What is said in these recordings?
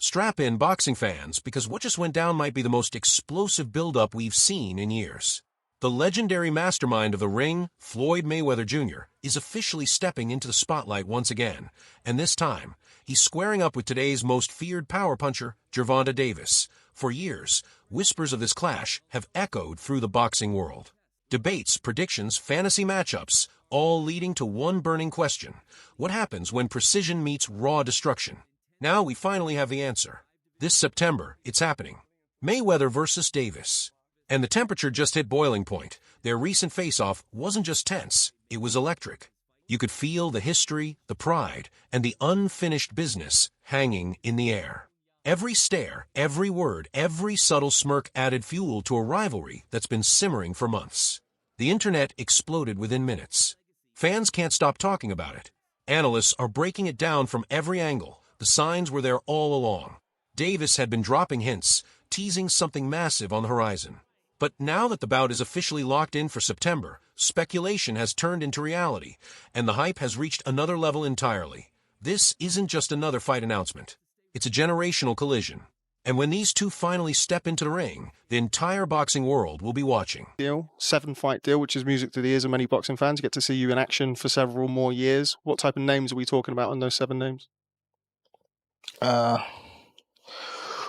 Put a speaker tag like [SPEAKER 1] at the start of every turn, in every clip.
[SPEAKER 1] Strap in, boxing fans, because what just went down might be the most explosive build-up we've seen in years. The legendary mastermind of the ring, Floyd Mayweather Jr., is officially stepping into the spotlight once again, and this time, he's squaring up with today's most feared power puncher, Gervonta Davis. For years, whispers of this clash have echoed through the boxing world. Debates, predictions, fantasy matchups, all leading to one burning question: what happens when precision meets raw destruction? Now we finally have the answer. This September, it's happening. Mayweather versus Davis. And the temperature just hit boiling point. Their recent face-off wasn't just tense, it was electric. You could feel the history, the pride, and the unfinished business hanging in the air. Every stare, every word, every subtle smirk added fuel to a rivalry that's been simmering for months. The internet exploded within minutes. Fans can't stop talking about it. Analysts are breaking it down from every angle. The signs were there all along. Davis had been dropping hints, teasing something massive on the horizon. But now that the bout is officially locked in for September, speculation has turned into reality, and the hype has reached another level entirely. This isn't just another fight announcement. It's a generational collision. And when these two finally step into the ring, the entire boxing world will be watching.
[SPEAKER 2] 7-fight deal, which is music to the ears of many boxing fans. You get to see you in action for several more years. What type of names are we talking about on those 7 names?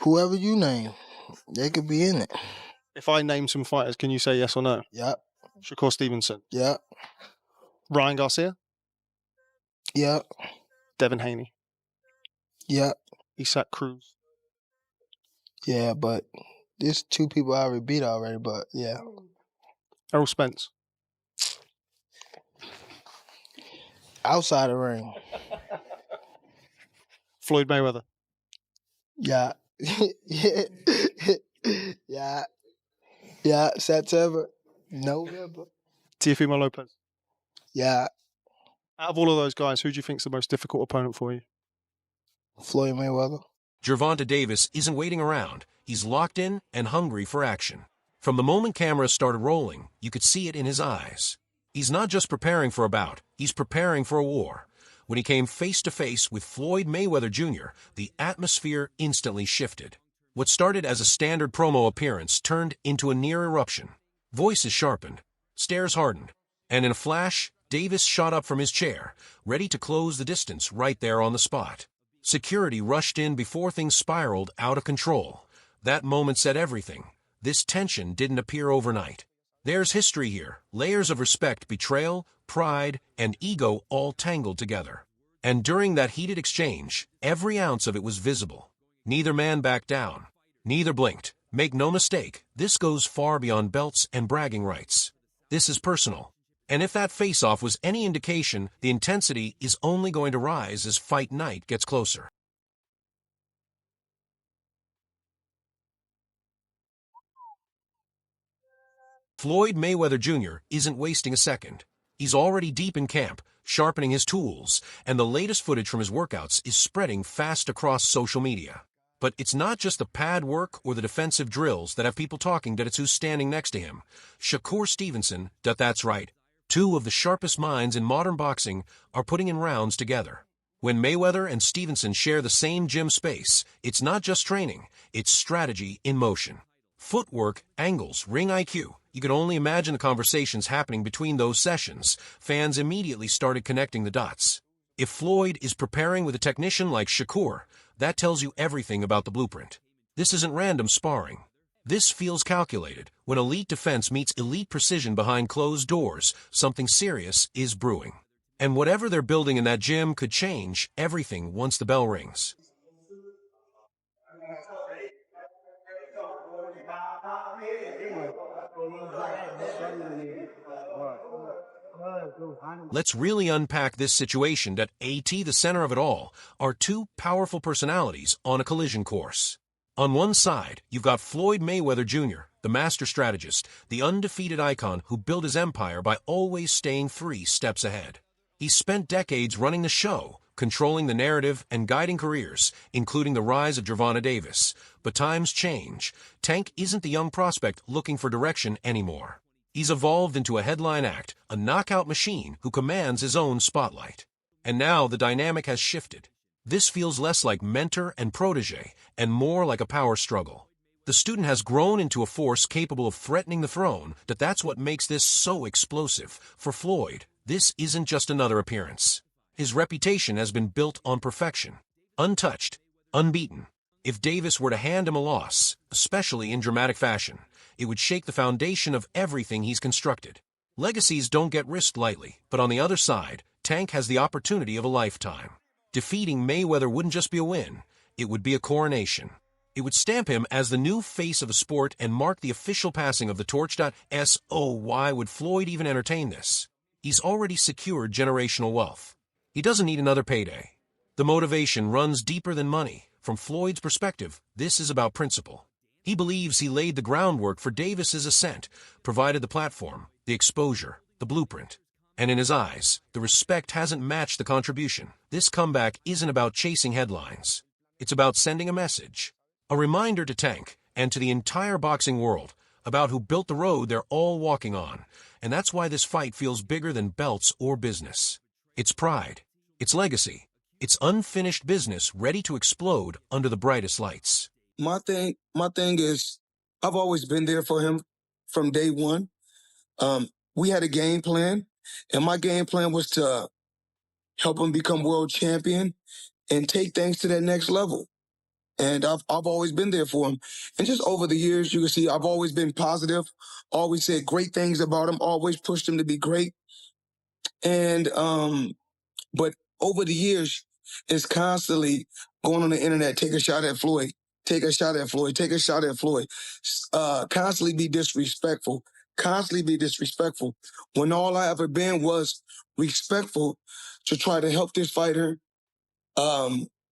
[SPEAKER 3] Whoever you name, they could be in it.
[SPEAKER 2] If I name some fighters, can you say yes or no?
[SPEAKER 3] Yep.
[SPEAKER 2] Shakur Stevenson.
[SPEAKER 3] Yep.
[SPEAKER 2] Ryan Garcia.
[SPEAKER 3] Yep.
[SPEAKER 2] Devin Haney.
[SPEAKER 3] Yep.
[SPEAKER 2] Isaac Cruz.
[SPEAKER 3] Yeah, but there's 2 people I already beat already, but yeah.
[SPEAKER 2] Errol Spence.
[SPEAKER 3] Outside the ring.
[SPEAKER 2] Floyd Mayweather.
[SPEAKER 3] Yeah. Yeah. Yeah. September. November.
[SPEAKER 2] Teofimo Lopez.
[SPEAKER 3] Yeah.
[SPEAKER 2] Out of all of those guys, who do you think is the most difficult opponent for you?
[SPEAKER 3] Floyd Mayweather.
[SPEAKER 1] Gervonta Davis isn't waiting around. He's locked in and hungry for action. From the moment cameras started rolling, you could see it in his eyes. He's not just preparing for a bout, he's preparing for a war. When he came face-to-face with Floyd Mayweather Jr., the atmosphere instantly shifted. What started as a standard promo appearance turned into a near eruption. Voices sharpened, stares hardened, and in a flash, Davis shot up from his chair, ready to close the distance right there on the spot. Security rushed in before things spiraled out of control. That moment said everything. This tension didn't appear overnight. There's history here, layers of respect, betrayal, pride, and ego all tangled together. And during that heated exchange, every ounce of it was visible. Neither man backed down. Neither blinked. Make no mistake, this goes far beyond belts and bragging rights. This is personal. And if that face-off was any indication, the intensity is only going to rise as fight night gets closer. Floyd Mayweather Jr. isn't wasting a second. He's already deep in camp, sharpening his tools, and the latest footage from his workouts is spreading fast across social media. But it's not just the pad work or the defensive drills that have people talking that it's who's standing next to him. Shakur Stevenson, that's right. 2 of the sharpest minds in modern boxing are putting in rounds together. When Mayweather and Stevenson share the same gym space, it's not just training, it's strategy in motion. Footwork, angles, ring IQ. You could only imagine the conversations happening between those sessions. Fans immediately started connecting the dots. If Floyd is preparing with a technician like Shakur, that tells you everything about the blueprint. This isn't random sparring. This feels calculated. When elite defense meets elite precision behind closed doors, something serious is brewing. And whatever they're building in that gym could change everything once the bell rings. Let's really unpack this situation. At the center of it all are 2 powerful personalities on a collision course. On one side, you've got Floyd Mayweather Jr., the master strategist, the undefeated icon who built his empire by always staying 3 steps ahead. He's spent decades running the show, controlling the narrative and guiding careers, including the rise of Gervonta Davis. But times change. Tank isn't the young prospect looking for direction anymore. He's evolved into a headline act, a knockout machine who commands his own spotlight. And now the dynamic has shifted. This feels less like mentor and protege and more like a power struggle. The student has grown into a force capable of threatening the throne. That's what makes this so explosive. For Floyd, this isn't just another appearance. His reputation has been built on perfection. Untouched, unbeaten. If Davis were to hand him a loss, especially in dramatic fashion, it would shake the foundation of everything he's constructed. Legacies don't get risked lightly, but on the other side, Tank has the opportunity of a lifetime. Defeating Mayweather wouldn't just be a win, it would be a coronation. It would stamp him as the new face of the sport and mark the official passing of the torch. So why would Floyd even entertain this? He's already secured generational wealth. He doesn't need another payday. The motivation runs deeper than money. From Floyd's perspective, this is about principle. He believes he laid the groundwork for Davis's ascent, provided the platform, the exposure, the blueprint. And in his eyes, the respect hasn't matched the contribution. This comeback isn't about chasing headlines. It's about sending a message. A reminder to Tank, and to the entire boxing world, about who built the road they're all walking on. And that's why this fight feels bigger than belts or business. It's pride. It's legacy. It's unfinished business ready to explode under the brightest lights.
[SPEAKER 4] My thing is, I've always been there for him from day one. We had a game plan, and my game plan was to help him become world champion and take things to that next level. And I've always been there for him. And just over the years, you can see I've always been positive, always said great things about him, always pushed him to be great. And but over the years, it's constantly going on the internet, take a shot at Floyd, take a shot at Floyd, take a shot at Floyd. Constantly be disrespectful, when all I ever been was respectful to try to help this fighter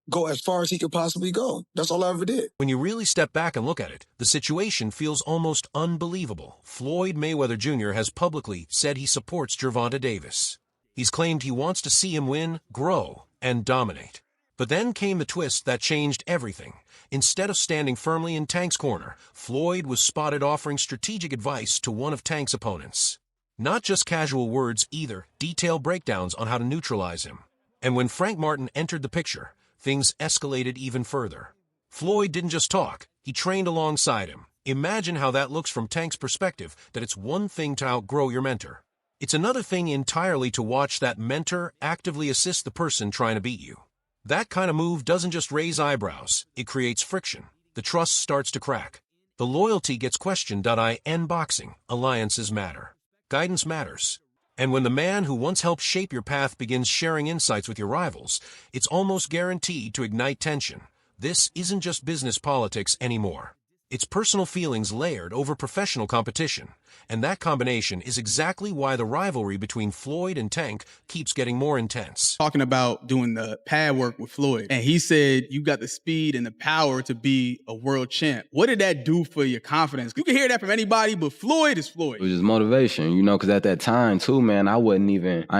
[SPEAKER 4] go as far as he could possibly go. That's all I ever did.
[SPEAKER 1] When you really step back and look at it, the situation feels almost unbelievable. Floyd Mayweather Jr. has publicly said he supports Gervonta Davis. He's claimed he wants to see him win, grow, and dominate. But then came the twist that changed everything. Instead of standing firmly in Tank's corner, Floyd was spotted offering strategic advice to one of Tank's opponents. Not just casual words either, detailed breakdowns on how to neutralize him. And when Frank Martin entered the picture, things escalated even further. Floyd didn't just talk, he trained alongside him. Imagine how that looks from Tank's perspective, that it's one thing to outgrow your mentor. It's another thing entirely to watch that mentor actively assist the person trying to beat you. That kind of move doesn't just raise eyebrows, it creates friction. The trust starts to crack. The loyalty gets questioned. In boxing, alliances matter. Guidance matters. And when the man who once helped shape your path begins sharing insights with your rivals, it's almost guaranteed to ignite tension. This isn't just business politics anymore. It's personal feelings layered over professional competition. And that combination is exactly why the rivalry between Floyd and Tank keeps getting more intense.
[SPEAKER 5] Talking about doing the pad work with Floyd, and he said you got the speed and the power to be a world champ. What did that do for your confidence? You can hear that from anybody, but Floyd is Floyd.
[SPEAKER 6] It was just motivation, because at that time too, man, I ain't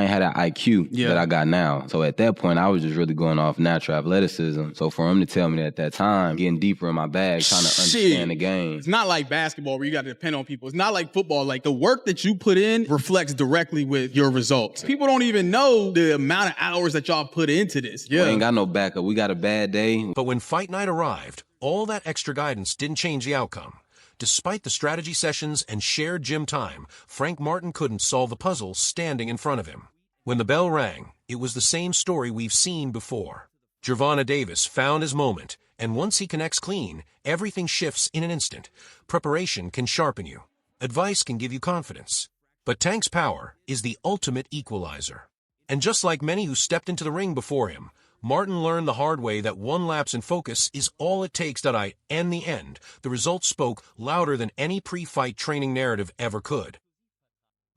[SPEAKER 6] had that IQ that I got now. So at that point, I was just really going off natural athleticism. So for him to tell me at that time, getting deeper in my bag, trying to understand the game.
[SPEAKER 5] It's not like basketball where you got to depend on people. It's not like football. Like the work that you put in reflects directly with your results. People don't even know the amount of hours that y'all put into this.
[SPEAKER 6] We ain't got no backup. We got a bad day.
[SPEAKER 1] But when fight night arrived, all that extra guidance didn't change the outcome. Despite the strategy sessions and shared gym time, Frank Martin couldn't solve the puzzle standing in front of him. When the bell rang, it was the same story we've seen before. Gervonta Davis found his moment, and once he connects clean, everything shifts in an instant. Preparation can sharpen you. Advice can give you confidence. But Tank's power is the ultimate equalizer. And just like many who stepped into the ring before him, Martin learned the hard way that one lapse in focus is all it takes. In the end, the results spoke louder than any pre-fight training narrative ever could.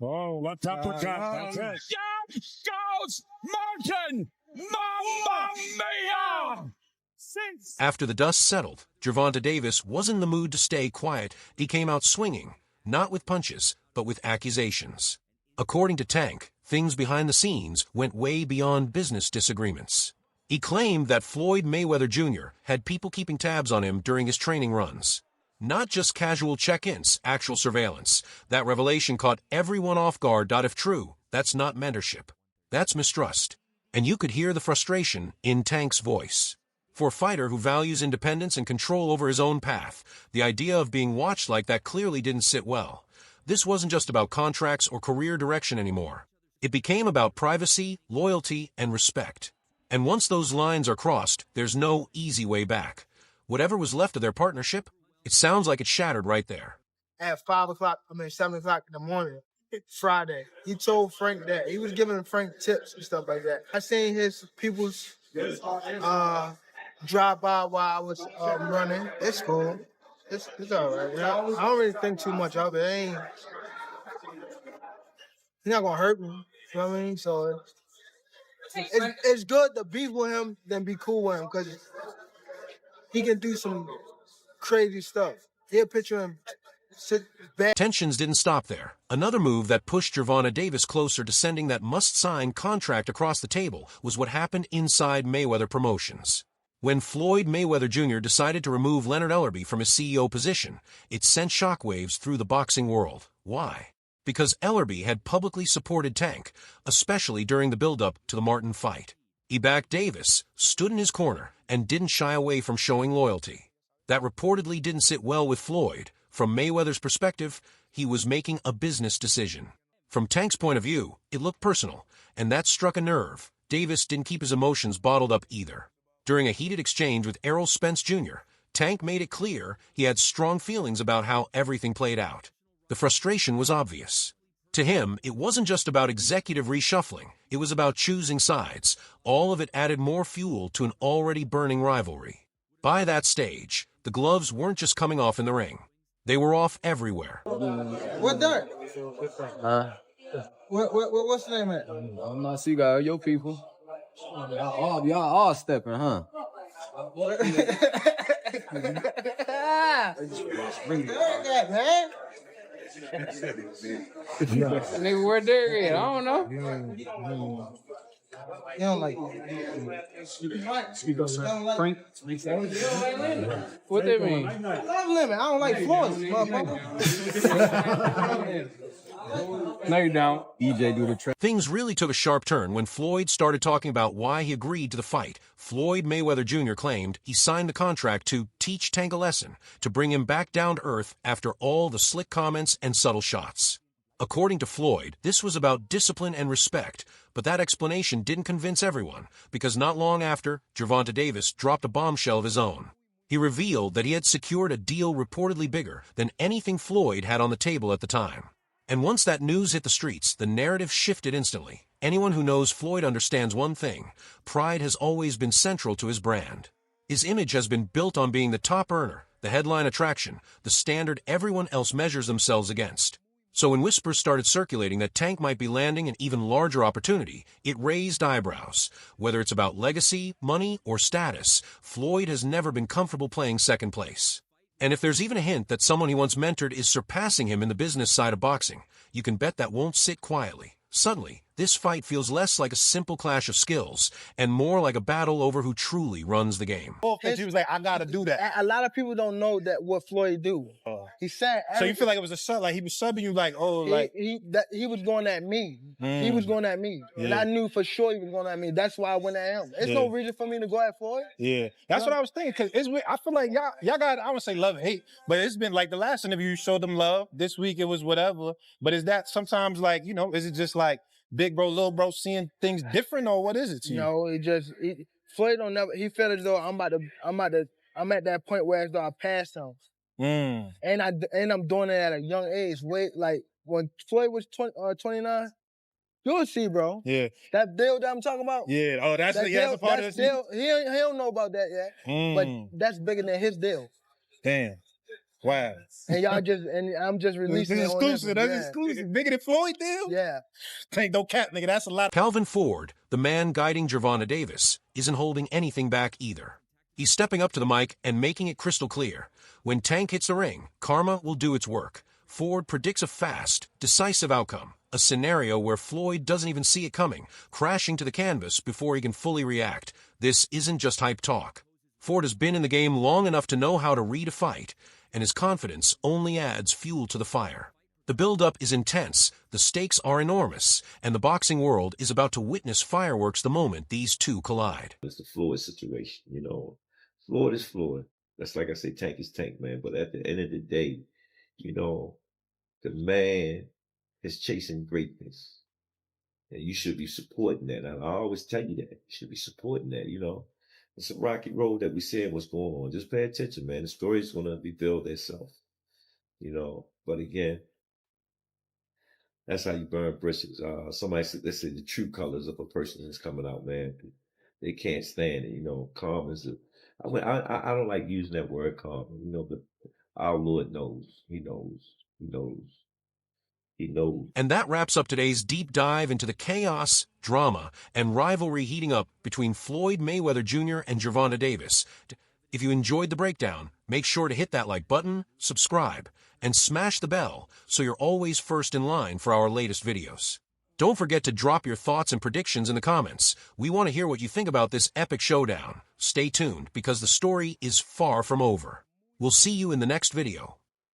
[SPEAKER 7] Oh, left uppercut. That's it. Down goes Martin! Mamma mia!
[SPEAKER 1] After the dust settled, Gervonta Davis wasn't in the mood to stay quiet. He came out swinging, not with punches, but with accusations. According to Tank, things behind the scenes went way beyond business disagreements. He claimed that Floyd Mayweather Jr. had people keeping tabs on him during his training runs. Not just casual check-ins, actual surveillance. That revelation caught everyone off guard. If true, that's not mentorship. That's mistrust. And you could hear the frustration in Tank's voice. For a fighter who values independence and control over his own path, the idea of being watched like that clearly didn't sit well. This wasn't just about contracts or career direction anymore. It became about privacy, loyalty, and respect. And once those lines are crossed, there's no easy way back. Whatever was left of their partnership, it sounds like it shattered right there.
[SPEAKER 3] At 7 o'clock in the morning, Friday, he told Frank that he was giving Frank tips and stuff like that. I seen his people's drive by while I was running. It's cool. It's all right. I don't really think too much of it. He's not gonna hurt me. You know what I mean? So it's good to be with him than be cool with him because he can do some crazy stuff. He'll picture him sit back.
[SPEAKER 1] Tensions didn't stop there. Another move that pushed Gervonta Davis closer to sending that must-sign contract across the table was what happened inside Mayweather Promotions. When Floyd Mayweather Jr. decided to remove Leonard Ellerbe from his CEO position, it sent shockwaves through the boxing world. Why? Because Ellerbe had publicly supported Tank, especially during the build-up to the Martin fight. He backed Davis, stood in his corner, and didn't shy away from showing loyalty. That reportedly didn't sit well with Floyd. From Mayweather's perspective, he was making a business decision. From Tank's point of view, it looked personal, and that struck a nerve. Davis didn't keep his emotions bottled up either. During a heated exchange with Errol Spence Jr., Tank made it clear he had strong feelings about how everything played out. The frustration was obvious. To him, it wasn't just about executive reshuffling, it was about choosing sides. All of it added more fuel to an already burning rivalry. By that stage, the gloves weren't just coming off in the ring. They were off everywhere.
[SPEAKER 3] What dirt? What's the name of it?
[SPEAKER 8] I'm not see guy, your people. Y'all all stepping, huh?
[SPEAKER 3] Bring that, man.
[SPEAKER 8] Nigga, where Derek at? I don't know.
[SPEAKER 3] You don't like
[SPEAKER 8] Frank. What that mean?
[SPEAKER 3] I love Lemon. I don't like Floyd, motherfucker.
[SPEAKER 8] No, you don't. EJ do the trick.
[SPEAKER 1] Things really took a sharp turn when Floyd started talking about why he agreed to the fight. Floyd Mayweather Jr. claimed he signed the contract to teach Tank a lesson, to bring him back down to earth after all the slick comments and subtle shots. According to Floyd, this was about discipline and respect, but that explanation didn't convince everyone, because not long after, Gervonta Davis dropped a bombshell of his own. He revealed that he had secured a deal reportedly bigger than anything Floyd had on the table at the time. And once that news hit the streets, the narrative shifted instantly. Anyone who knows Floyd understands one thing: pride has always been central to his brand. His image has been built on being the top earner, the headline attraction, the standard everyone else measures themselves against. So when whispers started circulating that Tank might be landing an even larger opportunity, it raised eyebrows. Whether it's about legacy, money, or status, Floyd has never been comfortable playing second place. And if there's even a hint that someone he once mentored is surpassing him in the business side of boxing, you can bet that won't sit quietly. Suddenly, this fight feels less like a simple clash of skills and more like a battle over who truly runs the game.
[SPEAKER 9] He was like, I gotta do that.
[SPEAKER 3] A lot of people don't know that what Floyd do. He said.
[SPEAKER 9] So you feel like it was a sub, like he was subbing you, like,
[SPEAKER 3] he was going at me. He was going at me,
[SPEAKER 9] Yeah.
[SPEAKER 3] and I knew for sure he was going at me. That's why I went at him. There's no reason for me to go at Floyd.
[SPEAKER 9] Yeah, that's what I was thinking. Cause it's weird. I feel like y'all got, I would say love and hate, but it's been like the last interview you showed them love. This week it was whatever. But is that sometimes like, you know, is it just like big bro, little bro seeing things different, or what is it to you?
[SPEAKER 3] No, Floyd don't never. He felt as though I'm at that point where as though I passed him. And I'm doing it at a young age. Like when Floyd was 29, you'll see, bro.
[SPEAKER 9] Yeah.
[SPEAKER 3] That deal that I'm talking about.
[SPEAKER 9] Yeah. Oh, that's a part of this
[SPEAKER 3] deal. He don't know about that yet. But that's bigger than his deal.
[SPEAKER 9] Damn. Wow.
[SPEAKER 3] And I'm just releasing
[SPEAKER 9] It's
[SPEAKER 3] it.
[SPEAKER 9] exclusive. That's exclusive. Bigger than Floyd deal?
[SPEAKER 3] Yeah.
[SPEAKER 9] Ain't no cap, nigga. That's a lot.
[SPEAKER 1] Calvin Ford, the man guiding Gervonta Davis, isn't holding anything back either. He's stepping up to the mic and making it crystal clear. When Tank hits the ring, karma will do its work. Ford predicts a fast, decisive outcome, a scenario where Floyd doesn't even see it coming, crashing to the canvas before he can fully react. This isn't just hype talk. Ford has been in the game long enough to know how to read a fight, and his confidence only adds fuel to the fire. The build-up is intense, the stakes are enormous, and the boxing world is about to witness fireworks the moment these two collide.
[SPEAKER 10] It's the Floyd situation, you know. Floyd is Floyd. That's like I say, Tank is Tank, man. But at the end of the day, you know, the man is chasing greatness. And you should be supporting that. And I always tell you that. You should be supporting that, you know. It's a rocky road that we said what's going on. Just pay attention, man. The story's going to reveal itself, you know. But again, that's how you burn bridges. Somebody said, they say the true colors of a person is coming out, man. They can't stand it, you know. Calm is I don't like using that word calm, you know, but our Lord knows. He knows. He knows. He knows.
[SPEAKER 1] And that wraps up today's deep dive into the chaos, drama, and rivalry heating up between Floyd Mayweather Jr. and Gervonta Davis. If you enjoyed the breakdown, make sure to hit that like button, subscribe, and smash the bell so you're always first in line for our latest videos. Don't forget to drop your thoughts and predictions in the comments. We want to hear what you think about this epic showdown. Stay tuned because the story is far from over. We'll see you in the next video.